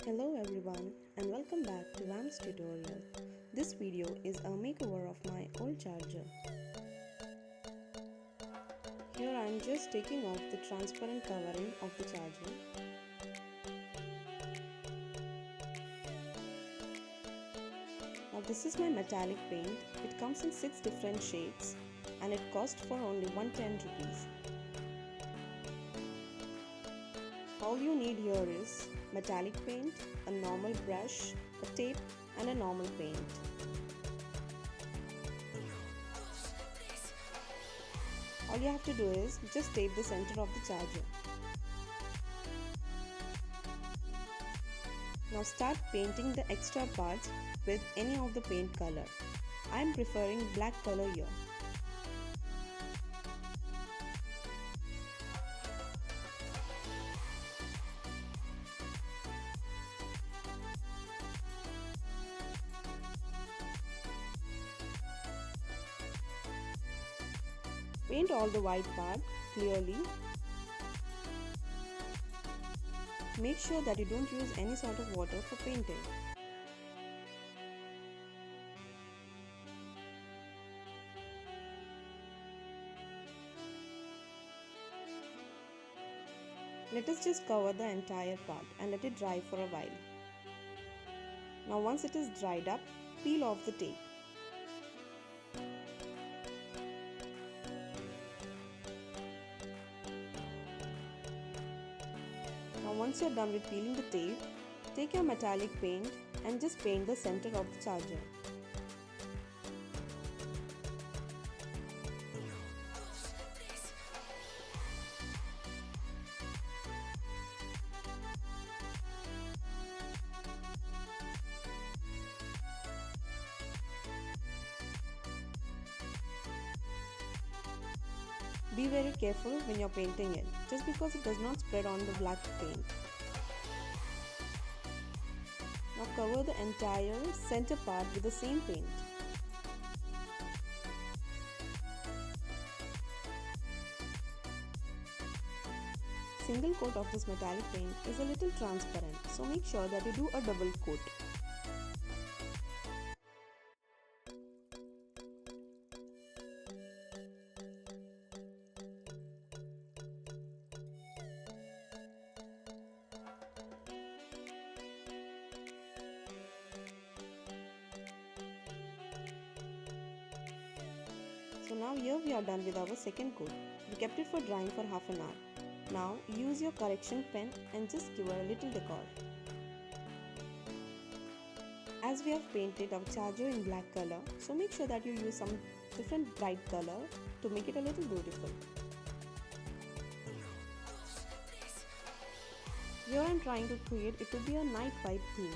Hello everyone and welcome back to WAM'S tutorial. This video is a makeover of my old charger. Here I am just taking off the transparent covering of the charger. Now this is my metallic paint. It comes in 6 different shades and it cost for only 110 rupees. All you need here is metallic paint, a normal brush, a tape and a normal paint. All you have to do is just tape the center of the charger. Now start painting the extra parts with any of the paint color. I am preferring black color here. Paint all the white part clearly. Make sure that you don't use any sort of water for painting. Let us just cover the entire part and let it dry for a while. Now once it is dried up, peel off the tape. Now once you are done with peeling the tape, take your metallic paint and just paint the center of the charger. Be very careful when you are painting it, just because it does not spread on the black paint. Now cover the entire center part with the same paint. Single coat of this metallic paint is a little transparent, so make sure that you do a double coat. So now here we are done with our second coat. We kept it for drying for half an hour. Now use your correction pen and just give her a little decor. As we have painted our charger in black color, so make sure that you use some different bright color to make it a little beautiful. Here I am trying to create it to be a night vibe theme.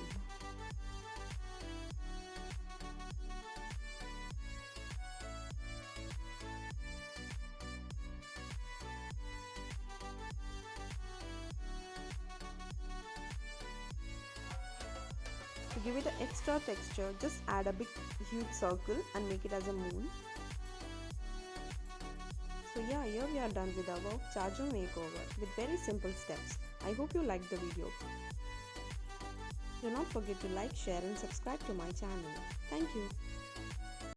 To give it an extra texture, just add a big huge circle and make it as a moon. So yeah, here we are done with our charger makeover with very simple steps. I hope you liked the video. Do not forget to like, share and subscribe to my channel. Thank you.